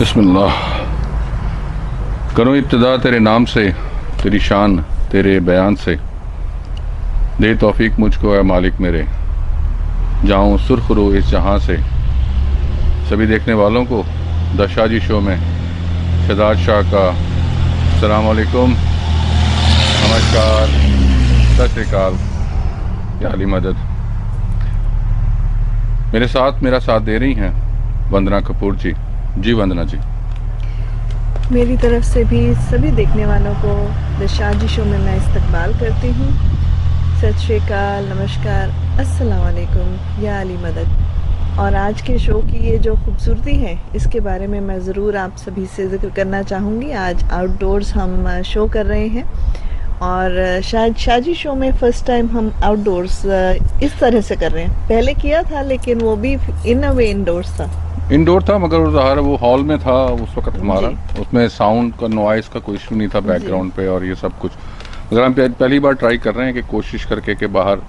बिस्मिल्लाह। करूँ इब्तिदा तेरे नाम से, तेरी शान तेरे बयान से। दे तौफीक मुझको है मालिक मेरे, जाऊँ सुर्ख रो इस जहां से। सभी देखने वालों को द शाजी शो में शहजाद शाह का अस्सलाम वालेकुम, नमस्कार, सत श्री अकाल, या अली मदद। मेरा साथ दे रही हैं वंदना कपूर जी। जी वंदना जी। मेरी तरफ से भी सभी देखने वालों को द शाजी शो में मैं इस्तकबाल करती हूँ। सत श्री अकाल, नमस्कार, अस्सलाम वालेकुम, या अली मदद। और आज के शो की ये जो खूबसूरती है इसके बारे में मैं ज़रूर आप सभी से ज़िक्र करना चाहूँगी। आज आउटडोर्स हम शो कर रहे हैं और शायद शाजी शो में फ़र्स्ट टाइम हम आउटडोर्स इस तरह से कर रहे हैं। पहले किया था लेकिन वो भी इन अ वे इंडोर्स था। इंडोर था मगर वो हॉल में था उस वक्त हमारा, जी उसमें साउंड का नॉइस का कोई इशू नहीं था जी बैकग्राउंड पे और ये सब कुछ। मगर हम पहली बार ट्राई कर रहे हैं कि कोशिश करके कि बाहर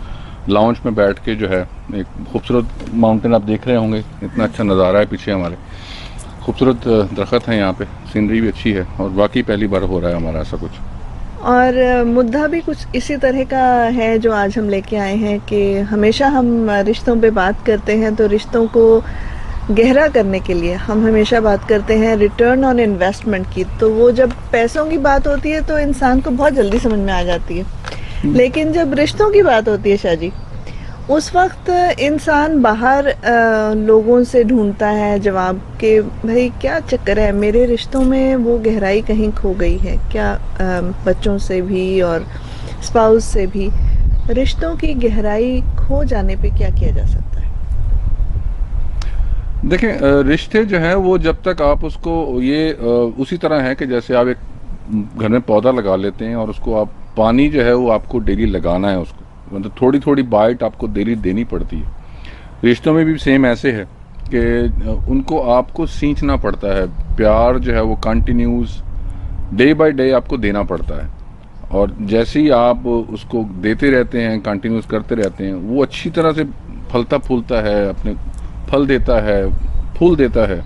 लाउंज में बैठ के जो है एक खूबसूरत माउंटेन आप देख रहे होंगे, इतना अच्छा नज़ारा है पीछे हमारे, खूबसूरत दरख्त हैं यहाँ पे, सीनरी भी अच्छी है और वाकई पहली बार हो रहा है हमारा ऐसा कुछ। और मुद्दा भी कुछ इसी तरह का है जो आज हम लेके आए हैं कि हमेशा हम रिश्तों पे बात करते हैं तो रिश्तों को गहरा करने के लिए हम हमेशा बात करते हैं रिटर्न ऑन इन्वेस्टमेंट की। तो वो जब पैसों की बात होती है तो इंसान को बहुत जल्दी समझ में आ जाती है, लेकिन जब रिश्तों की बात होती है शाजी, उस वक्त इंसान बाहर लोगों से ढूंढता है जवाब के भाई क्या चक्कर है मेरे रिश्तों में, वो गहराई कहीं खो गई है क्या। बच्चों से भी और स्पाउस से भी रिश्तों की गहराई खो जाने पे क्या किया जा सकता है? देखें, रिश्ते जो है वो जब तक आप उसको उसी तरह है कि जैसे आप एक घर में पौधा लगा लेते हैं और उसको आप पानी जो है वो आपको डेली लगाना है, उसको मतलब थोड़ी थोड़ी बाइट आपको डेली देनी पड़ती है। रिश्तों में भी सेम ऐसे है कि उनको आपको सींचना पड़ता है। प्यार जो है वो कंटिन्यूस डे बाय डे आपको देना पड़ता है और जैसे ही आप उसको देते रहते हैं, कंटिन्यूस करते रहते हैं, वो अच्छी तरह से फलता फूलता है, अपने फल देता है, फूल देता है।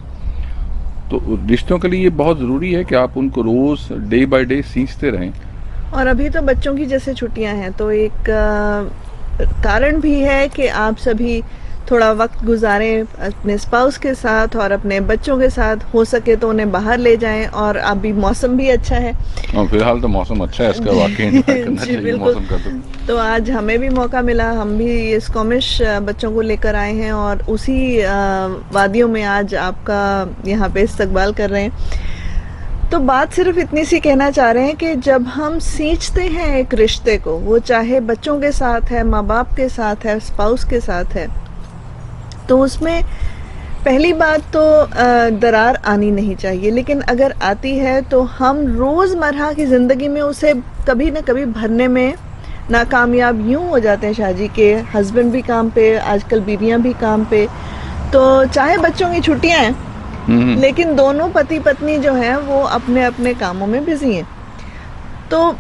तो रिश्तों के लिए ये बहुत ज़रूरी है कि आप उनको रोज़ डे बाय डे सींचते रहें। और अभी तो बच्चों की जैसे छुट्टियां हैं तो एक कारण भी है कि आप सभी थोड़ा वक्त गुजारें अपने स्पाउस के साथ और अपने बच्चों के साथ, हो सके तो उन्हें बाहर ले जाएं। और अभी मौसम भी अच्छा है और फिलहाल तो मौसम अच्छा है, इसका वाकई एंजॉय करना जी चाहिए बिल्कुल। मौसम का। तो तो आज हमें भी मौका मिला, हम भी स्कॉमिश बच्चों को लेकर आए हैं और उसी वादियों में आज आपका यहाँ पे इस्तकबाल कर रहे हैं। तो बात सिर्फ इतनी सी कहना चाह रहे हैं कि जब हम सींचते हैं एक रिश्ते को, वो चाहे बच्चों के साथ है, माँ बाप के साथ है, स्पाउस के साथ है, तो उसमें पहली बात तो दरार आनी नहीं चाहिए। लेकिन अगर आती है तो हम रोज़मर्रा की ज़िंदगी में उसे कभी ना कभी भरने में नाकामयाब यूं हो जाते हैं शाजी के हस्बैंड भी काम पे, आजकल बीवियां भी काम पे। तो चाहे बच्चों की छुट्टियां हैं लेकिन दोनों पति पत्नी जो हैं वो अपने अपने कामों में बिजी हैं, तो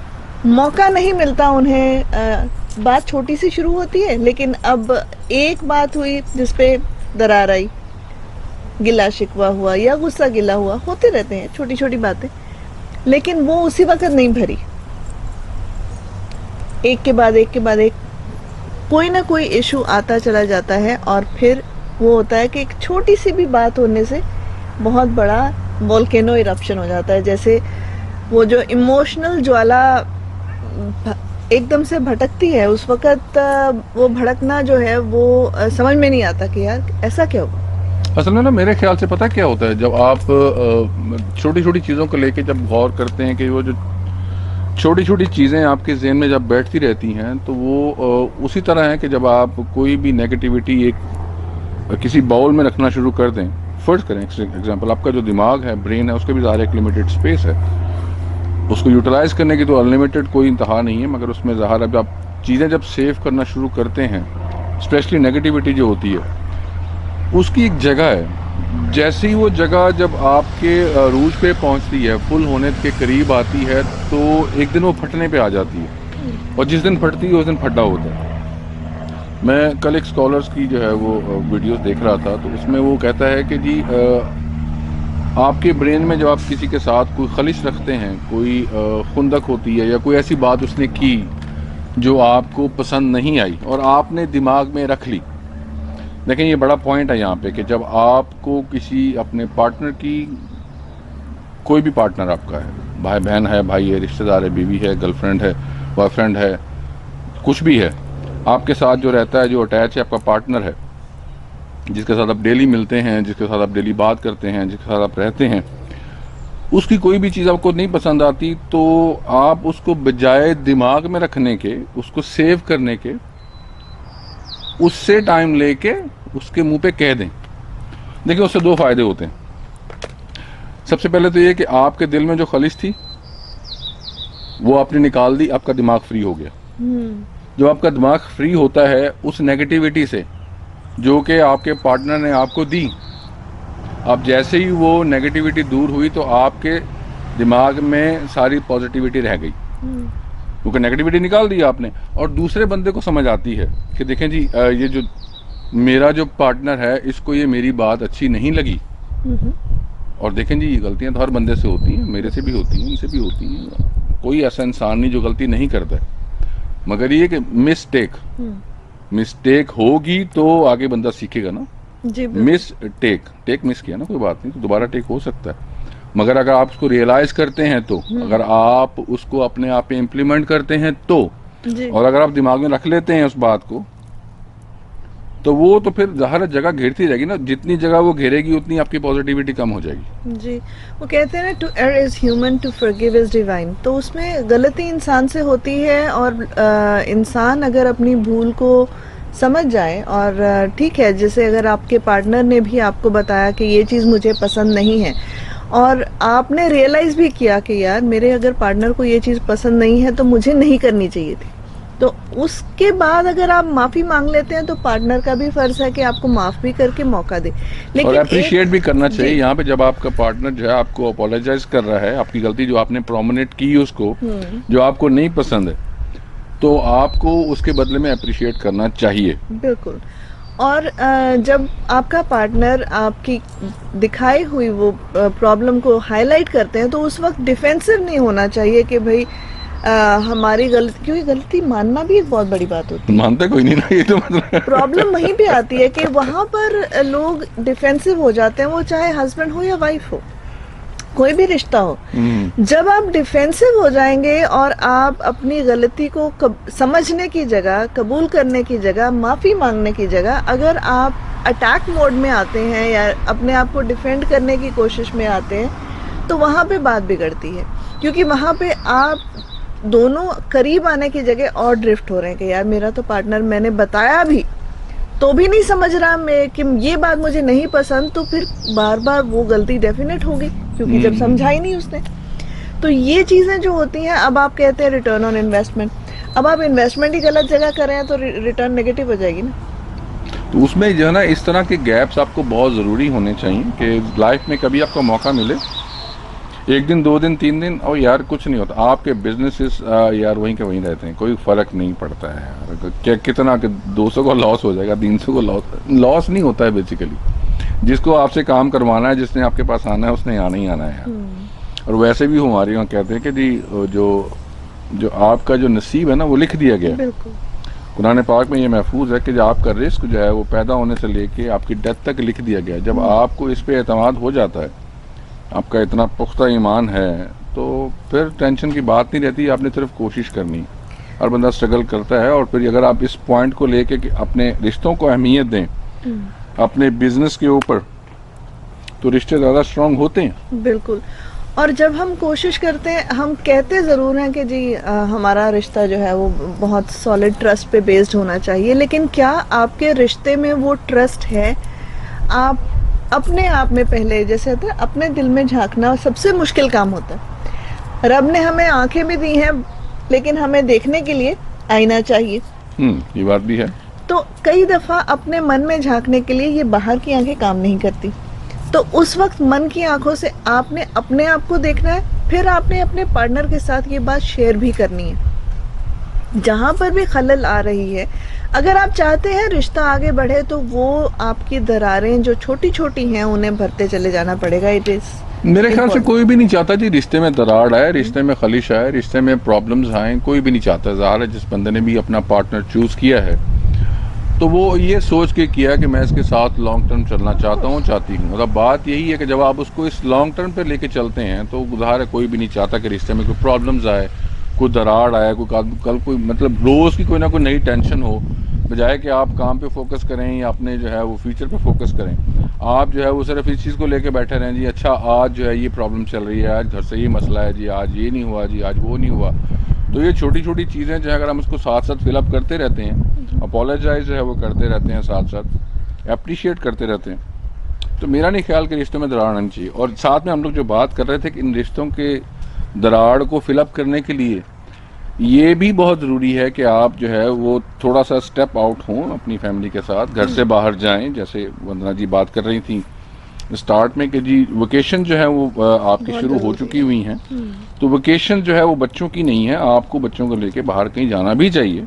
मौका नहीं मिलता उन्हें। बात छोटी सी शुरू होती है लेकिन अब एक बात हुई जिसपे दरार आई, गिला शिकवा हुआ या गुस्सा गिला हुआ, होते रहते हैं छोटी छोटी बातें, लेकिन वो उसी वक्त नहीं भरी। एक के बाद एक के बाद एक कोई ना कोई इशू आता चला जाता है और फिर वो होता है कि एक छोटी सी भी बात होने से बहुत बड़ा वोल्केनो इरप्शन हो जाता है। जैसे वो जो इमोशनल ज्वाला एकदम से भटकती है, उस वक्त वो भड़कना जो है वो समझ में नहीं आता कि यार ऐसा क्या हुआ। असल में ना मेरे ख्याल से पता क्या होता है, जब आप छोटी छोटी चीज़ों को लेके जब गौर करते हैं कि वो जो छोटी छोटी चीज़ें आपके जहन में जब बैठती रहती हैं तो वो उसी तरह है कि जब आप कोई भी नेगेटिविटी एक किसी बाउल में रखना शुरू कर दें। फर्ज करें एग्जांपल, आपका जो दिमाग है, ब्रेन है, उसके भी ज़ाहिर एक लिमिटेड स्पेस है, उसको यूटिलाइज करने की तो अनलिमिटेड कोई इंतहा नहीं है, मगर उसमें ज़ाहिर अब आप चीज़ें जब सेव करना शुरू करते हैं, स्पेशली नेगेटिविटी जो होती है उसकी एक जगह है। जैसे ही वो जगह जब आपके रूज पे पहुंचती है, फुल होने के करीब आती है, तो एक दिन वो फटने पे आ जाती है और जिस दिन फटती है उस दिन फटा होता है। मैं कल एक स्कॉलर्स की जो है वो वीडियोस देख रहा था, तो उसमें वो कहता है कि जी आपके ब्रेन में जब आप किसी के साथ कोई खलिश रखते हैं, कोई खुंदक होती है या कोई ऐसी बात उसने की जो आपको पसंद नहीं आई और आपने दिमाग में रख ली। लेकिन ये बड़ा पॉइंट है यहाँ पे कि जब आपको किसी अपने पार्टनर की, कोई भी पार्टनर आपका है, भाई बहन है, भाई है, रिश्तेदार है, बीवी है, गर्लफ्रेंड है, बॉयफ्रेंड है, कुछ भी है, आपके साथ जो रहता है, जो अटैच है, आपका पार्टनर है, जिसके साथ आप डेली मिलते हैं, जिसके साथ आप डेली बात करते हैं, जिसके साथ आप रहते हैं, उसकी कोई भी चीज़ आपको नहीं पसंद आती तो आप उसको बजाय दिमाग में रखने के, उसको सेव करने के, उससे टाइम लेके उसके मुंह पे कह दें। देखिए उससे दो फायदे होते हैं। सबसे पहले तो ये कि आपके दिल में जो खलिश थी वो आपने निकाल दी, आपका दिमाग फ्री हो गया। जब आपका दिमाग फ्री होता है उस नेगेटिविटी से जो कि आपके पार्टनर ने आपको दी, अब जैसे ही वो नेगेटिविटी दूर हुई तो आपके दिमाग में सारी पॉजिटिविटी रह गई, क्योंकि नेगेटिविटी निकाल दी आपने। और दूसरे बंदे को समझ आती है कि देखें जी, ये जो मेरा जो पार्टनर है इसको ये मेरी बात अच्छी नहीं लगी। और देखें जी, ये गलतियां तो हर बंदे से होती हैं, मेरे से भी होती हैं, उनसे भी होती हैं। कोई ऐसा इंसान नहीं जो गलती नहीं करता है, मगर ये कि मिस्टेक होगी तो आगे बंदा सीखेगा ना। जी टेक मिस किया ना, कोई बात नहीं, तो दोबारा टेक हो सकता है। मगर अगर आप उसको रियलाइज करते हैं तो, अगर आप उसको अपने आप पे इम्प्लीमेंट करते हैं तो, और अगर आप दिमाग में रख लेते हैं उस बात को, तो वो तो फिर हर जगह घेरती रहेगी ना। जितनी जगह वो घेरेगी उतनी आपकी पॉजिटिविटी कम हो जाएगी। जी, वो कहते हैं ना, to err is human, to forgive is divine. तो उसमें गलती इंसान से होती है और इंसान अगर अपनी भूल को समझ जाए, और ठीक है, जैसे अगर आपके पार्टनर ने भी आपको बताया कि ये चीज़ मुझे पसंद नहीं है और आपने रियलाइज़ भी किया कि यार मेरे अगर पार्टनर को ये चीज़ पसंद नहीं है तो मुझे नहीं करनी चाहिए थी, तो उसके बाद अगर आप माफ़ी मांग लेते हैं तो पार्टनर का भी फर्ज है कि आपको माफ़ भी करके मौका दे। लेकिन और अप्रिशिएट भी करना चाहिए यहाँ पे। जब आपका पार्टनर जो है आपको अपोलोजाइज कर रहा है, आपकी गलती जो आपने प्रोमिनेट की उसको, जो आपको नहीं पसंद है, तो आपको उसके बदले में अप्रिशिएट करना चाहिए। बिल्कुल। और जब आपका पार्टनर आपकी दिखाई हुई वो प्रॉब्लम को हाईलाइट करते हैं तो उस वक्त डिफेंसिव नहीं होना चाहिए कि भाई हमारी गलती, क्योंकि गलती मानना भी एक बहुत बड़ी बात होती है। मानता कोई नहीं ना, ये तो मतलब प्रॉब्लम वहीं पे आती है कि वहां पर लोग डिफेंसिव हो जाते हैं, वो चाहे हस्बैंड हो या वाइफ हो, कोई भी रिश्ता हो। जब आप डिफेंसिव हो जाएंगे और आप अपनी गलती को समझने की जगह, कबूल करने की जगह, माफ़ी मांगने की जगह अगर आप अटैक मोड में आते हैं या अपने आप को डिफेंड करने की कोशिश में आते हैं, तो वहाँ पे बात बिगड़ती है। क्योंकि वहाँ पे आप दोनों करीब आने की जगह और ड्रिफ्ट हो रहे हैं कि यार मेरा तो पार्टनर, मैंने बताया भी तो भी नहीं समझ रहा मैं कि ये बात मुझे नहीं पसंद, तो फिर बार बार वो गलती डेफिनेट होगी क्योंकि जब समझा ही नहीं उसने। तो ये चीज़ें जो होती हैं, अब आप कहते हैं रिटर्न ऑन इन्वेस्टमेंट, अब आप इन्वेस्टमेंट ही गलत जगह कर रहे हैं तो रिटर्न नेगेटिव हो जाएगी ना। तो उसमें जो है ना, इस तरह के गैप्स आपको बहुत ज़रूरी होने चाहिए कि लाइफ में कभी आपको मौका मिले, एक दिन, 2 दिन, 3 दिन, और यार कुछ नहीं होता, आपके बिजनेसेस यार वहीं के वहीं रहते हैं, कोई फ़र्क नहीं पड़ता है यार। क्या कितना कि 200 का लॉस हो जाएगा, 300 का लॉस नहीं होता है बेसिकली। जिसको आपसे काम करवाना है, जिसने आपके पास आना है, उसने आना ही आना है यार। और वैसे भी हमारे यहाँ कहते हैं कि जी जो आपका जो नसीब है ना वो लिख दिया गया है। कुरान पाक में ये महफूज है कि जो आपका रिस्क जो है वो पैदा होने से लेके आपकी डेथ तक लिख दिया गया है। जब आपको इस पे एतमाद हो जाता है, आपका इतना पुख्ता ईमान है, तो फिर टेंशन की बात नहीं रहती, आपने सिर्फ कोशिश करनी। हर बंदा स्ट्रगल करता है, और फिर अगर आप इस पॉइंट को लेके कि अपने रिश्तों को अहमियत दें अपने बिजनेस के ऊपर, तो रिश्ते ज़्यादा स्ट्रांग होते हैं। बिल्कुल। और जब हम कोशिश करते हैं, हम कहते ज़रूर हैं कि जी हमारा रिश्ता जो है वो बहुत सॉलिड ट्रस्ट पे बेस्ड होना चाहिए, लेकिन क्या आपके रिश्ते में वो ट्रस्ट है? आप अपने आप में पहले, जैसे होता है अपने दिल में झांकना सबसे मुश्किल काम होता है। रब ने हमें आंखें भी दी हैं, लेकिन हमें देखने के लिए आईना चाहिए। ये बात भी है। तो कई दफ़ा अपने मन में झांकने के लिए ये बाहर की आंखें काम नहीं करती, तो उस वक्त मन की आंखों से आपने अपने आप को देखना है, फिर आपने अपने पार्टनर के साथ ये बात शेयर भी करनी है। जहाँ पर भी खलल आ रही है, अगर आप चाहते हैं रिश्ता आगे बढ़े तो वो आपकी दरारें जो छोटी छोटी हैं उन्हें भरते चले जाना पड़ेगा। इट इज मेरे ख्याल से इम्पोर्टेंट। कोई भी नहीं चाहता जी रिश्ते में दरार आए, रिश्ते में खलिश आए, रिश्ते में प्रॉब्लम्स आए, कोई भी नहीं चाहता। ज़ाहिर है जिस बंदे ने भी अपना पार्टनर चूज़ किया है तो वो ये सोच के किया कि मैं इसके साथ लॉन्ग टर्म चलना चाहता हूँ, चाहती हूँ। मतलब बात यही है कि जब आप उसको इस लॉन्ग टर्म पे लेके चलते हैं तो ज़ाहिर है कोई भी नहीं चाहता कि रिश्ते में कोई प्रॉब्लम्स आए, कोई दरार आए, कोई कल कोई मतलब रोज़ की कोई ना कोई नई टेंशन हो। बजाय कि आप काम पे फोकस करें या अपने जो है वो फ्यूचर पे फोकस करें, आप जो है वो सिर्फ इस चीज़ को लेके बैठे रहें जी अच्छा आज जो है ये प्रॉब्लम चल रही है, आज घर से ये मसला है जी, आज ये नहीं हुआ जी, आज वो नहीं हुआ। तो ये छोटी छोटी चीज़ें जो है अगर हम उसको साथ साथ फिलअप करते रहते हैं, अपोलोजाइज जो है वो करते रहते हैं, साथ साथ अप्रिशिएट करते रहते हैं, तो मेरा नहीं ख्याल कि रिश्तों में दरार आनी चाहिए। और साथ में हम लोग जो बात कर रहे थे कि इन रिश्तों के दरार को फिलअप करने के लिए ये भी बहुत ज़रूरी है कि आप जो है वो थोड़ा सा स्टेप आउट हों अपनी फैमिली के साथ, घर से बाहर जाएं। जैसे वंदना जी बात कर रही थी स्टार्ट में कि जी वेकेशन जो है वो आपकी बहुत शुरू हो जरूरी चुकी है। हुई हैं, तो वेकेशन जो है वो बच्चों की नहीं है, आपको बच्चों को लेके बाहर कहीं जाना भी चाहिए,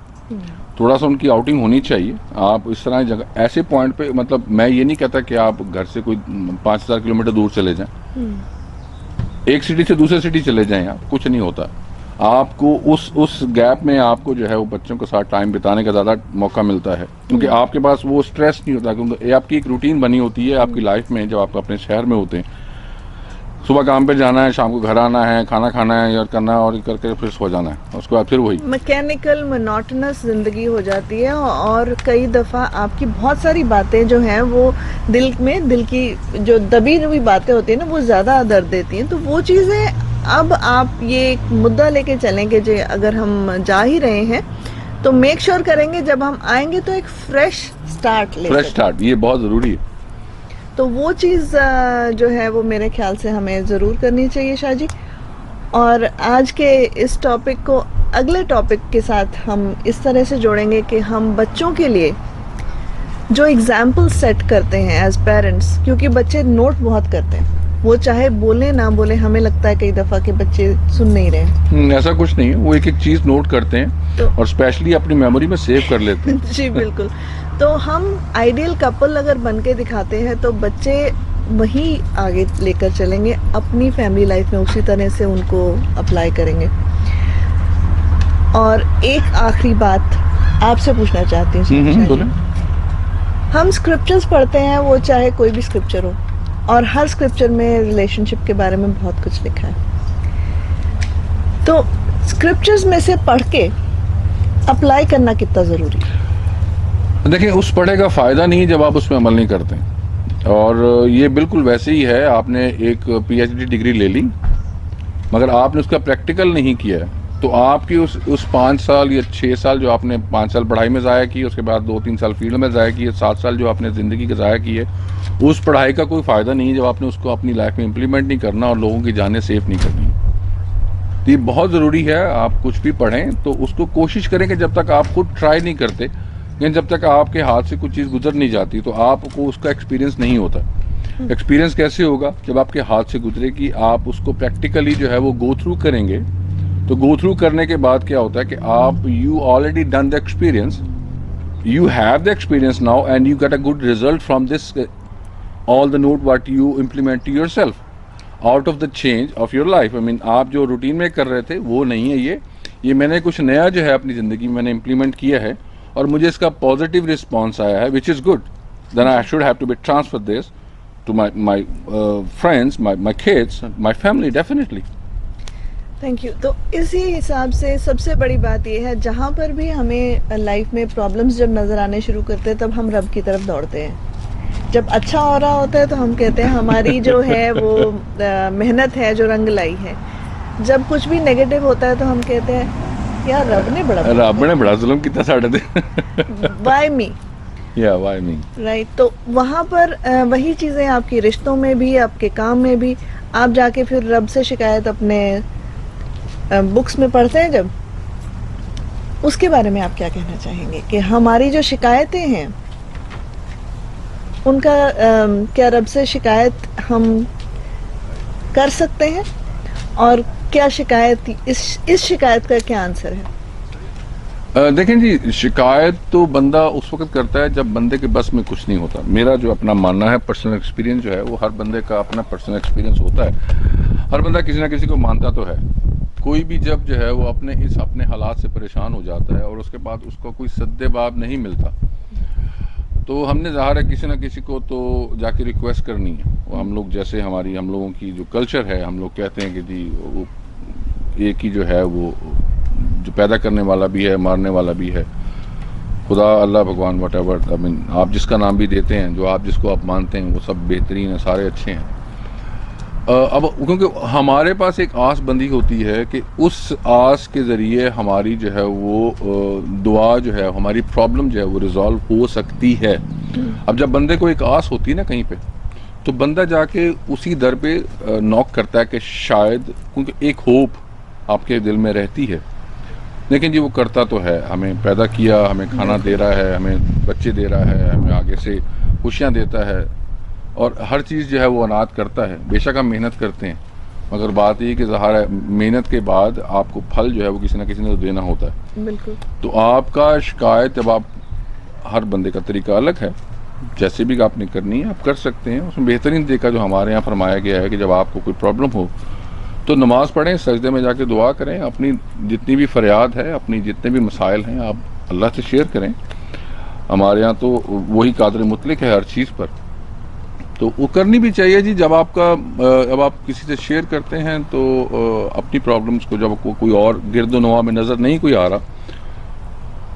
थोड़ा सा उनकी आउटिंग होनी चाहिए। आप इस तरह जगह ऐसे पॉइंट पे, मतलब मैं ये नहीं कहता कि आप घर से कोई 5,000 किलोमीटर दूर चले जाएं, एक सिटी से दूसरे सिटी चले जाएं, आप कुछ नहीं होता। आपको उस गैप में आपको जो है वो बच्चों के साथ टाइम बिताने का ज़्यादा मौका मिलता है, क्योंकि आपके पास वो स्ट्रेस नहीं होता, क्योंकि ये आपकी एक रूटीन बनी होती है आपकी लाइफ में। जब आप अपने शहर में होते हैं, सुबह काम पे जाना है, शाम को घर आना है, खाना खाना है और करना है, और करके फिर सो जाना है, उसके बाद फिर वही मैकेनिकल मोनोटोनस जिंदगी हो जाती है और कई दफ़ा आपकी बहुत सारी बातें जो हैं वो दिल की जो दबी हुई बातें होती हैं ना वो ज़्यादा दर्द देती हैं। तो वो चीज़ें अब आप ये एक मुद्दा लेके चलेंगे जो अगर हम जा ही रहे हैं तो मेक श्योर करेंगे जब हम आएंगे तो एक फ्रेश स्टार्ट ले फ्रेश सकें। स्टार्ट, ये बहुत ज़रूरी है। तो वो चीज़ जो है वो मेरे ख्याल से हमें ज़रूर करनी चाहिए शाह जी। और आज के इस टॉपिक को अगले टॉपिक के साथ हम इस तरह से जोड़ेंगे कि हम बच्चों के लिए जो एग्जाम्पल सेट करते हैं एज पेरेंट्स, क्योंकि बच्चे नोट बहुत करते हैं, वो चाहे बोले ना बोले, हमें लगता है कई दफ़ा कि बच्चे सुन नहीं रहे। ऐसा कुछ नहीं है, वो एक एक चीज़ नोट करते हैं और स्पेशली अपनी मेमोरी में सेव कर लेते हैं। जी बिल्कुल। तो हम आइडियल कपल अगर बन के दिखाते हैं तो बच्चे वही आगे लेकर चलेंगे, अपनी फैमिली लाइफ में उसी तरह से उनको अप्लाई करेंगे। और एक आखिरी बात आपसे पूछना चाहती हूँ। बोलें। हम स्क्रिप्चर्स पढ़ते हैं, वो चाहे कोई भी स्क्रिप्चर हो, और हर स्क्रिप्चर में रिलेशनशिप के बारे में बहुत कुछ लिखा है। तो स्क्रिप्चर्स में से पढ़ के अप्लाई करना कितना ज़रूरी है? देखिए, उस पढ़े का फ़ायदा नहीं जब आप उसमें अमल नहीं करते। और ये बिल्कुल वैसे ही है, आपने एक पीएचडी डिग्री ले ली मगर आपने उसका प्रैक्टिकल नहीं किया है, तो आपकी उस 5 साल या 6 साल जो आपने 5 साल पढ़ाई में ज़ाया की, उसके बाद 2-3 साल फील्ड में ज़ाया किए, 7 साल जो आपने ज़िंदगी के ज़ाया की है, उस पढ़ाई का कोई फ़ायदा नहीं है जब आपने उसको अपनी लाइफ में इम्प्लीमेंट नहीं करना और लोगों की जानें सेफ नहीं करनी। तो ये बहुत ज़रूरी है, आप कुछ भी पढ़ें तो उसको कोशिश करें कि जब तक आप खुद ट्राई नहीं करते, लेकिन जब तक आपके हाथ से कुछ चीज़ गुजर नहीं जाती तो आपको उसका एक्सपीरियंस नहीं होता। एक्सपीरियंस कैसे होगा? जब आपके हाथ से गुजरेगी, आप उसको प्रैक्टिकली जो है वो गो थ्रू करेंगे। तो गो थ्रू करने के बाद क्या होता है कि आप you already done the experience, you have the experience now and you get a good result from this all the note what you implement to yourself out of the change of your life. I mean आप जो routine में कर रहे थे वो नहीं है ये मैंने कुछ नया जो है अपनी ज़िंदगी में मैंने इम्प्लीमेंट किया है और मुझे इसका पॉजिटिव रिस्पॉन्स आया है, which is good. Then I should have to be transfer this to my friends, my kids, my family, definitely. Thank you. तो इसी हिसाब से सबसे बड़ी बात यह है, जहाँ पर भी हमें लाइफ में प्रॉब्लम्स जब नज़र आने शुरू करते हैं तब हम रब की तरफ दौड़ते हैं। जब अच्छा हो रहा होता है तो हम कहते हैं हमारी जो है वो मेहनत है जो रंग लाई है। जब कुछ भी नेगेटिव होता है तो हम कहते हैं यार रब ने बड़ा जुल्म किया साढ़े ते। Why me, why me, right. तो वहाँ पर वही चीज़ें आपकी रिश्तों में भी, आपके काम में भी, आप जाके फिर रब से शिकायत अपने बुक्स में पढ़ते हैं जब, उसके बारे में आप क्या कहना चाहेंगे कि हमारी जो शिकायतें हैं उनका क्या रब से शिकायत हम कर सकते हैं, और क्या शिकायत इस शिकायत का क्या आंसर है? देखें जी, शिकायत तो बंदा उस वक्त करता है जब बंदे के बस में कुछ नहीं होता। मेरा जो अपना मानना है, पर्सनल एक्सपीरियंस जो है, वो हर बंदे का अपना पर्सनल एक्सपीरियंस होता है। हर बंदा किसी ना किसी को मानता तो है। कोई भी जब जो है वो अपने हालात से परेशान हो जाता है और उसके बाद उसको कोई सद्देबाब नहीं मिलता, तो हमने ज़ाहिर है किसी ना किसी को तो जाके रिक्वेस्ट करनी है। वो हम लोग जैसे हम लोगों की जो कल्चर है, हम लोग कहते हैं कि जी वो एक ही जो है वो जो पैदा करने वाला भी है, मारने वाला भी है, खुदा, अल्लाह, भगवान, वट एवर, आई मीन आप जिसका नाम भी देते हैं, जो आप जिसको आप मानते हैं, वो सब बेहतरीन है, सारे अच्छे हैं। अब क्योंकि हमारे पास एक आस बंधी होती है कि उस आस के ज़रिए हमारी जो है वो दुआ जो है, हमारी प्रॉब्लम जो है वो रिज़ॉल्व हो सकती है। अब जब बंदे को एक आस होती है ना कहीं पे, तो बंदा जाके उसी दर पे नॉक करता है कि शायद, क्योंकि एक होप आपके दिल में रहती है। लेकिन जी वो करता तो है, हमें पैदा किया, हमें खाना दे रहा है, हमें बच्चे दे रहा है, हमें आगे से खुशियाँ देता है, और हर चीज़ जो है वो अनाथ करता है। बेशक हम मेहनत करते हैं, मगर बात ये कि ज़ाहिर है मेहनत के बाद आपको फल जो है वो किसी ना किसी ने तो देना होता है। बिल्कुल। तो आपका शिकायत जब आप, हर बंदे का तरीका अलग है, जैसे भी आपने करनी है आप कर सकते हैं। उसमें बेहतरीन तरीका जो हमारे यहाँ फरमाया गया है कि जब आपको कोई प्रॉब्लम हो तो नमाज़ पढ़ें, सजदे में जाके दुआ करें, अपनी जितनी भी फरियाद है, अपनी जितने भी मसाइल हैं, आप अल्लाह से शेयर करें। हमारे यहाँ तो वही कादिर मुतलक है हर चीज़ पर, तो वो करनी भी चाहिए जी। जब आप किसी से शेयर करते हैं तो अपनी प्रॉब्लम्स को, जब कोई और गिरदोनवा में नज़र नहीं कोई आ रहा,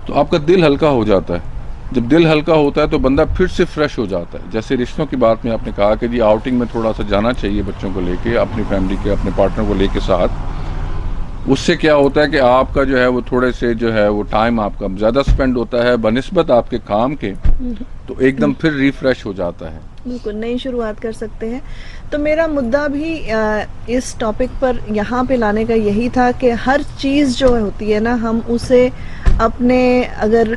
तो आपका दिल हल्का हो जाता है। जब दिल हल्का होता है तो बंदा फिर से फ्रेश हो जाता है। जैसे रिश्तों की बात में आपने कहा कि जी आउटिंग में थोड़ा सा जाना चाहिए बच्चों को लेके, अपनी फैमिली के, अपने पार्टनर को लेके साथ। उससे क्या होता है कि आपका जो है वो थोड़े से जो है वो टाइम आपका ज़्यादा स्पेंड होता है बनिस्बत आपके काम के, तो एकदम फिर रिफ्रेश हो जाता है। बिल्कुल नई शुरुआत कर सकते हैं। तो मेरा मुद्दा भी इस टॉपिक पर यहाँ पे लाने का यही था कि हर चीज़ जो होती है ना, हम उसे अपने, अगर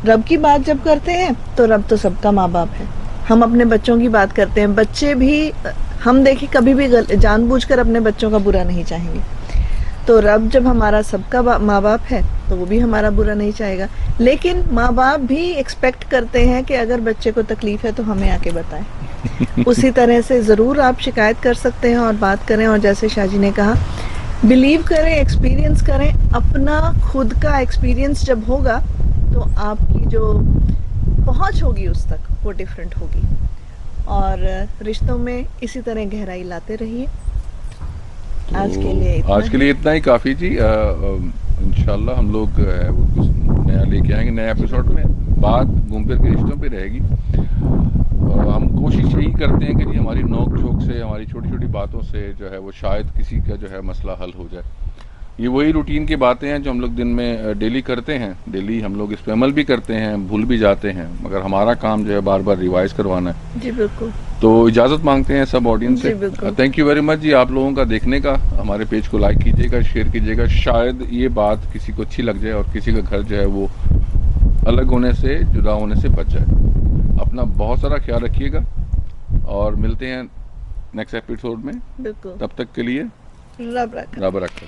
रब की बात जब करते हैं तो रब तो सबका माँ बाप है। हम अपने बच्चों की बात करते हैं, बच्चे भी, हम देखिए कभी भी जानबूझकर अपने बच्चों का बुरा नहीं चाहेंगे। तो रब जब हमारा सबका माँ बाप है तो वो भी हमारा बुरा नहीं चाहेगा। लेकिन माँ बाप भी एक्सपेक्ट करते हैं कि अगर बच्चे को तकलीफ है तो हमें आके बताएं। उसी तरह से ज़रूर आप शिकायत कर सकते हैं और बात करें, और जैसे शाहजी ने कहा, बिलीव करें, एक्सपीरियंस करें। अपना खुद का एक्सपीरियंस जब होगा तो आपकी जो पहुंच होगी उस तक, वो डिफरेंट होगी। और रिश्तों में इसी तरह गहराई लाते रहिए। आज के लिए इतना ही काफ़ी जी। इंशाल्लाह हम लोग वो कुछ नया लेके आएंगे नए एपिसोड में। बात घूम फिर के रिश्तों पे रहेगी। हम कोशिश यही करते हैं कि जी हमारी नोक झोंक से, हमारी छोटी छोटी बातों से जो है वो शायद किसी का जो है मसला हल हो जाए। ये वही रूटीन की बातें हैं जो हम लोग दिन में डेली करते हैं। डेली हम लोग इस पे अमल भी करते हैं, भूल भी जाते हैं, मगर हमारा काम जो है बार बार रिवाइज करवाना है। जी बिल्कुल। तो इजाज़त मांगते हैं सब ऑडियंस से। थैंक यू वेरी मच जी आप लोगों का देखने का। हमारे पेज को लाइक कीजिएगा, शेयर कीजिएगा। शायद ये बात किसी को अच्छी लग जाए और किसी का घर जो है वो अलग होने से, जुदा होने से बच जाए। अपना बहुत सारा ख्याल रखिएगा और मिलते हैं नेक्स्ट एपिसोड में। बिल्कुल। तब तक के लिए रब रखा। रब रखा।